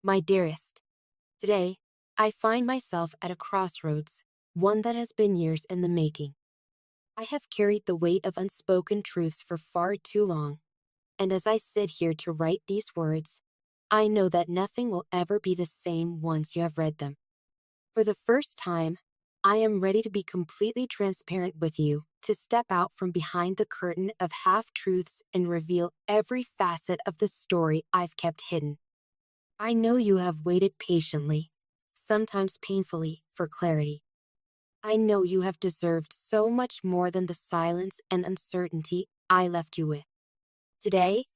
My dearest, today I find myself at a crossroads, one that has been years in the making. I have carried the weight of unspoken truths for far too long, and as I sit here to write these words, I know that nothing will ever be the same once you have read them. For the first time, I am ready to be completely transparent with you, to step out from behind the curtain of half-truths and reveal every facet of the story I've kept hidden. I know you have waited patiently, sometimes painfully, for clarity. I know you have deserved so much more than the silence and uncertainty I left you with. Today,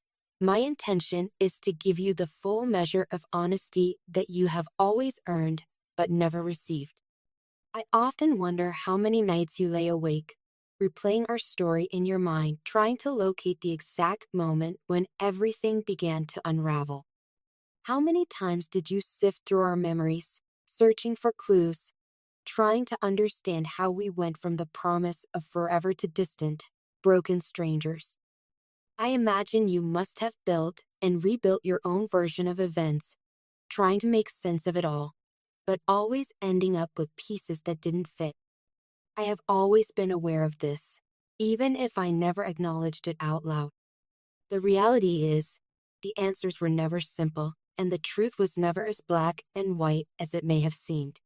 my intention is to give you the full measure of honesty that you have always earned but never received. I often wonder how many nights you lay awake, replaying our story in your mind, trying to locate the exact moment when everything began to unravel. How many times did you sift through our memories, searching for clues, trying to understand how we went from the promise of forever to distant, broken strangers? I imagine you must have built and rebuilt your own version of events, trying to make sense of it all, but always ending up with pieces that didn't fit. I have always been aware of this, even if I never acknowledged it out loud. The reality is, the answers were never simple, and the truth was never as black and white as it may have seemed.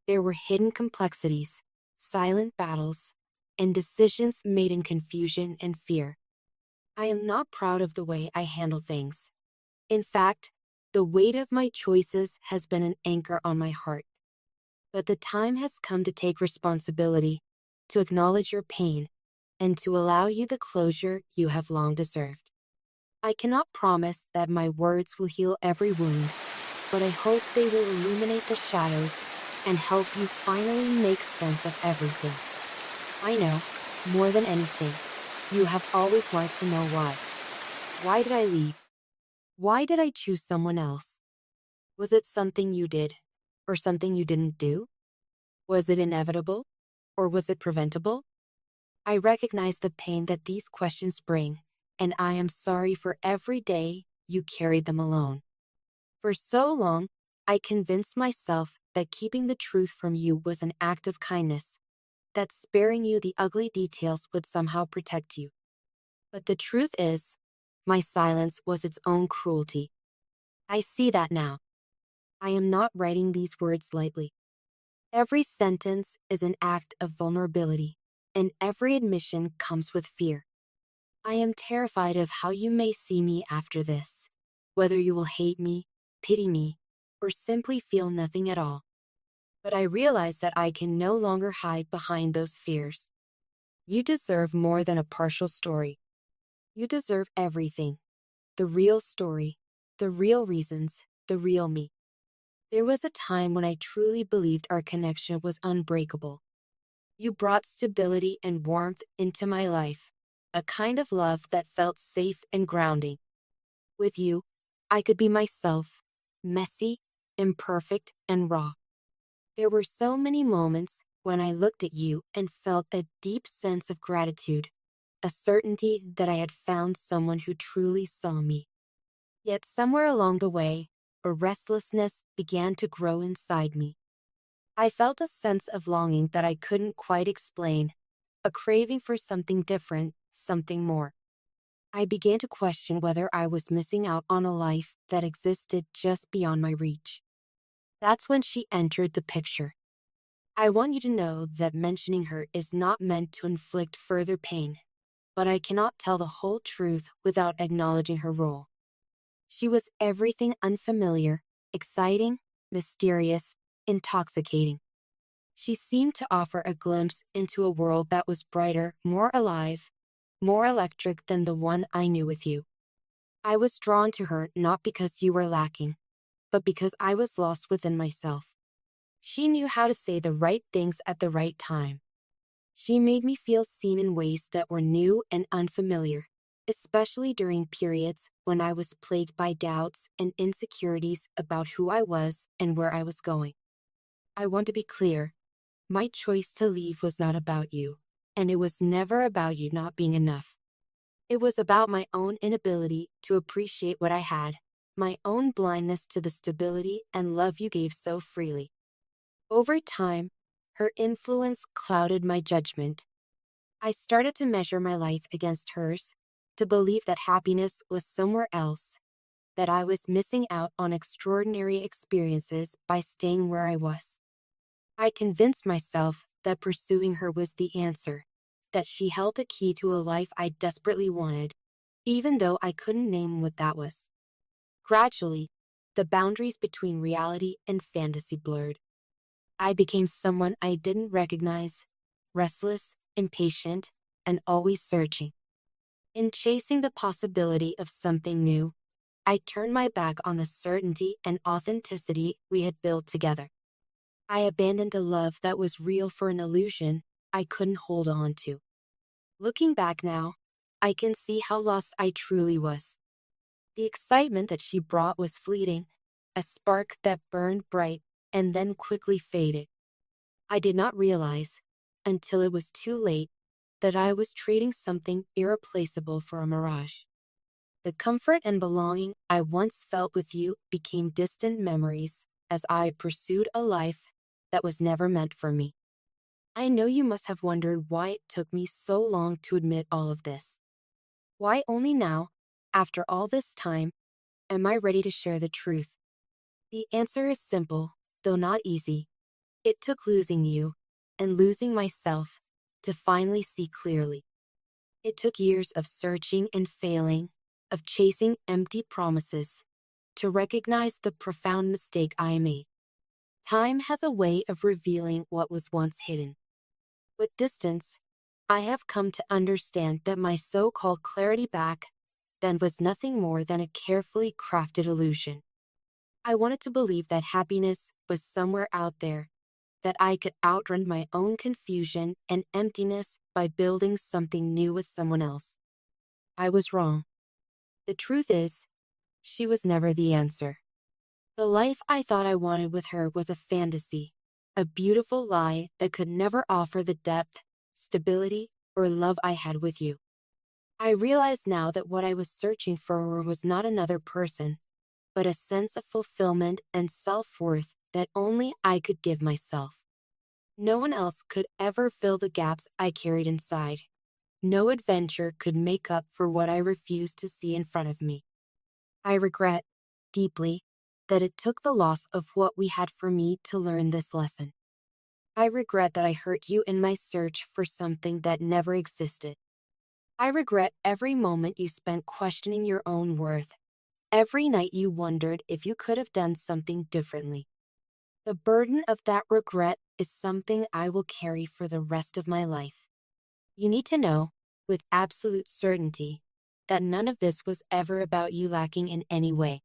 There were hidden complexities, silent battles, and decisions made in confusion and fear. I am not proud of the way I handle things. In fact, the weight of my choices has been an anchor on my heart. But the time has come to take responsibility, to acknowledge your pain, and to allow you the closure you have long deserved. I cannot promise that my words will heal every wound, but I hope they will illuminate the shadows and help you finally make sense of everything. I know, more than anything, you have always wanted to know why. Why did I leave? Why did I choose someone else? Was it something you did, or something you didn't do? Was it inevitable, or was it preventable? I recognize the pain that these questions bring, and I am sorry for every day you carried them alone. For so long, I convinced myself that keeping the truth from you was an act of kindness, that sparing you the ugly details would somehow protect you. But the truth is, my silence was its own cruelty. I see that now. I am not writing these words lightly. Every sentence is an act of vulnerability, and every admission comes with fear. I am terrified of how you may see me after this, whether you will hate me, pity me, or simply feel nothing at all. But I realize that I can no longer hide behind those fears. You deserve more than a partial story. You deserve everything. The real story, the real reasons, the real me. There was a time when I truly believed our connection was unbreakable. You brought stability and warmth into my life, a kind of love that felt safe and grounding. With you, I could be myself, messy, imperfect, and raw. There were so many moments when I looked at you and felt a deep sense of gratitude, a certainty that I had found someone who truly saw me. Yet somewhere along the way, a restlessness began to grow inside me. I felt a sense of longing that I couldn't quite explain, a craving for something different, something more. I began to question whether I was missing out on a life that existed just beyond my reach. That's when she entered the picture. I want you to know that mentioning her is not meant to inflict further pain, but I cannot tell the whole truth without acknowledging her role. She was everything unfamiliar, exciting, mysterious, intoxicating. She seemed to offer a glimpse into a world that was brighter, more alive, more electric than the one I knew with you. I was drawn to her not because you were lacking, but because I was lost within myself. She knew how to say the right things at the right time. She made me feel seen in ways that were new and unfamiliar, especially during periods when I was plagued by doubts and insecurities about who I was and where I was going. I want to be clear. My choice to leave was not about you, and it was never about you not being enough. It was about my own inability to appreciate what I had, my own blindness to the stability and love you gave so freely. Over time, her influence clouded my judgment. I started to measure my life against hers, to believe that happiness was somewhere else, that I was missing out on extraordinary experiences by staying where I was. I convinced myself that pursuing her was the answer, that she held the key to a life I desperately wanted, even though I couldn't name what that was. Gradually, the boundaries between reality and fantasy blurred. I became someone I didn't recognize, restless, impatient, and always searching. In chasing the possibility of something new, I turned my back on the certainty and authenticity we had built together. I abandoned a love that was real for an illusion I couldn't hold on to. Looking back now, I can see how lost I truly was. The excitement that she brought was fleeting, a spark that burned bright and then quickly faded. I did not realize, until it was too late, that I was trading something irreplaceable for a mirage. The comfort and belonging I once felt with you became distant memories as I pursued a life that was never meant for me. I know you must have wondered why it took me so long to admit all of this. Why only now, after all this time, am I ready to share the truth? The answer is simple, though not easy. It took losing you, and losing myself, to finally see clearly. It took years of searching and failing, of chasing empty promises, to recognize the profound mistake I made. Time has a way of revealing what was once hidden. With distance, I have come to understand that my so-called clarity back then was nothing more than a carefully crafted illusion. I wanted to believe that happiness was somewhere out there, that I could outrun my own confusion and emptiness by building something new with someone else. I was wrong. The truth is, she was never the answer. The life I thought I wanted with her was a fantasy, a beautiful lie that could never offer the depth, stability, or love I had with you. I realize now that what I was searching for was not another person, but a sense of fulfillment and self-worth that only I could give myself. No one else could ever fill the gaps I carried inside. No adventure could make up for what I refused to see in front of me. I regret, deeply, that it took the loss of what we had for me to learn this lesson. I regret that I hurt you in my search for something that never existed. I regret every moment you spent questioning your own worth, every night you wondered if you could have done something differently. The burden of that regret is something I will carry for the rest of my life. You need to know, with absolute certainty, that none of this was ever about you lacking in any way.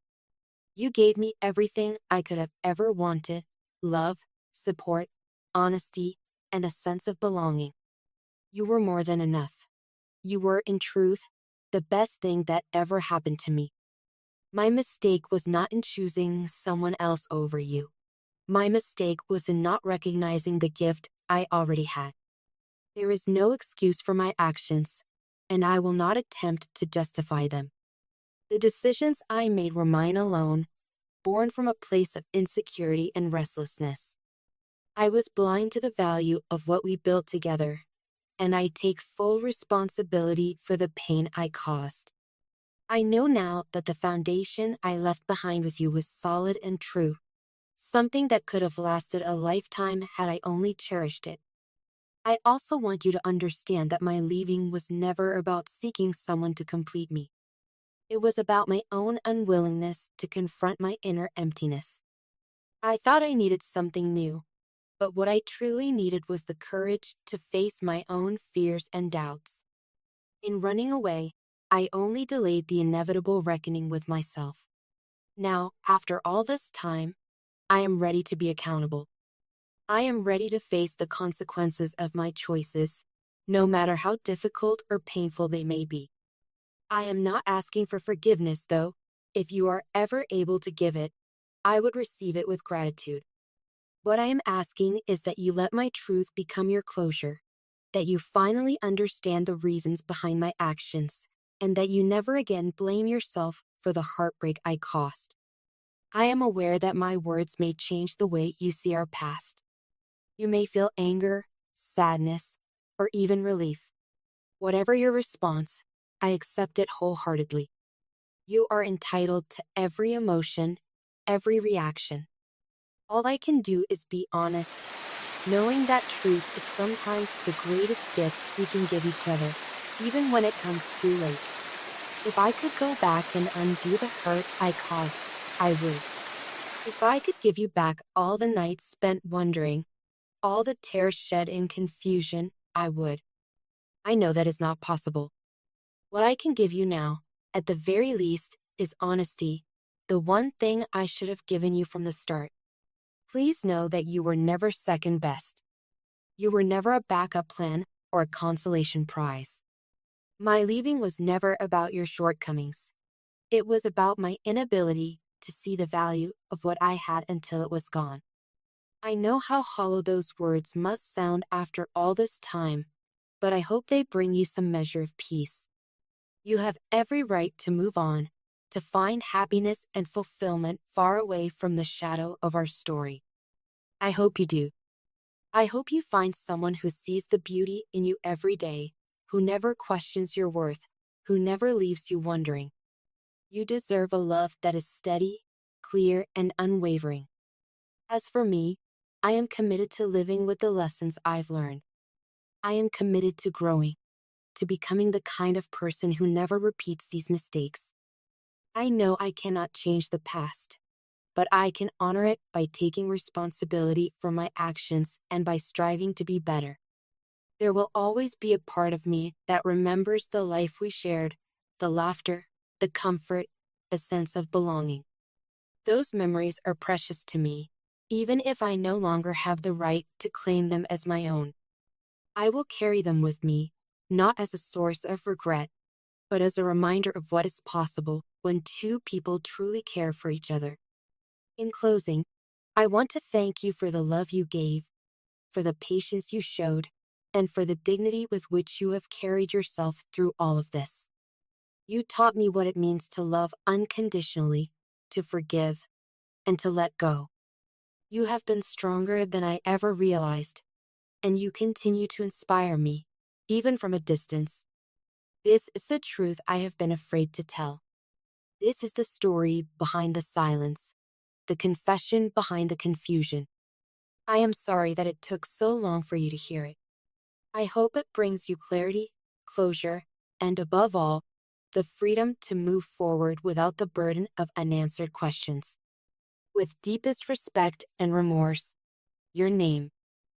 You gave me everything I could have ever wanted: love, support, honesty, and a sense of belonging. You were more than enough. You were, in truth, the best thing that ever happened to me. My mistake was not in choosing someone else over you. My mistake was in not recognizing the gift I already had. There is no excuse for my actions, and I will not attempt to justify them. The decisions I made were mine alone, born from a place of insecurity and restlessness. I was blind to the value of what we built together, and I take full responsibility for the pain I caused. I know now that the foundation I left behind with you was solid and true, something that could have lasted a lifetime had I only cherished it. I also want you to understand that my leaving was never about seeking someone to complete me. It was about my own unwillingness to confront my inner emptiness. I thought I needed something new, but what I truly needed was the courage to face my own fears and doubts. In running away, I only delayed the inevitable reckoning with myself. Now, after all this time, I am ready to be accountable. I am ready to face the consequences of my choices, no matter how difficult or painful they may be. I am not asking for forgiveness, though. If you are ever able to give it, I would receive it with gratitude. What I am asking is that you let my truth become your closure, that you finally understand the reasons behind my actions, and that you never again blame yourself for the heartbreak I caused. I am aware that my words may change the way you see our past. You may feel anger, sadness, or even relief. Whatever your response, I accept it wholeheartedly. You are entitled to every emotion, every reaction. All I can do is be honest, knowing that truth is sometimes the greatest gift we can give each other, even when it comes too late. If I could go back and undo the hurt I caused, I would. If I could give you back all the nights spent wondering, all the tears shed in confusion, I would. I know that is not possible. What I can give you now, at the very least, is honesty, the one thing I should have given you from the start. Please know that you were never second best. You were never a backup plan or a consolation prize. My leaving was never about your shortcomings. It was about my inability to see the value of what I had until it was gone. I know how hollow those words must sound after all this time, but I hope they bring you some measure of peace. You have every right to move on, to find happiness and fulfillment far away from the shadow of our story. I hope you do. I hope you find someone who sees the beauty in you every day, who never questions your worth, who never leaves you wondering. You deserve a love that is steady, clear, and unwavering. As for me, I am committed to living with the lessons I've learned. I am committed to growing, to becoming the kind of person who never repeats these mistakes. I know I cannot change the past, but I can honor it by taking responsibility for my actions and by striving to be better. There will always be a part of me that remembers the life we shared, the laughter, the comfort, the sense of belonging. Those memories are precious to me, even if I no longer have the right to claim them as my own. I will carry them with me, not as a source of regret, but as a reminder of what is possible when two people truly care for each other. In closing, I want to thank you for the love you gave, for the patience you showed, and for the dignity with which you have carried yourself through all of this. You taught me what it means to love unconditionally, to forgive, and to let go. You have been stronger than I ever realized, and you continue to inspire me, even from a distance. This is the truth I have been afraid to tell. This is the story behind the silence, the confession behind the confusion. I am sorry that it took so long for you to hear it. I hope it brings you clarity, closure, and above all, the freedom to move forward without the burden of unanswered questions. With deepest respect and remorse, your name,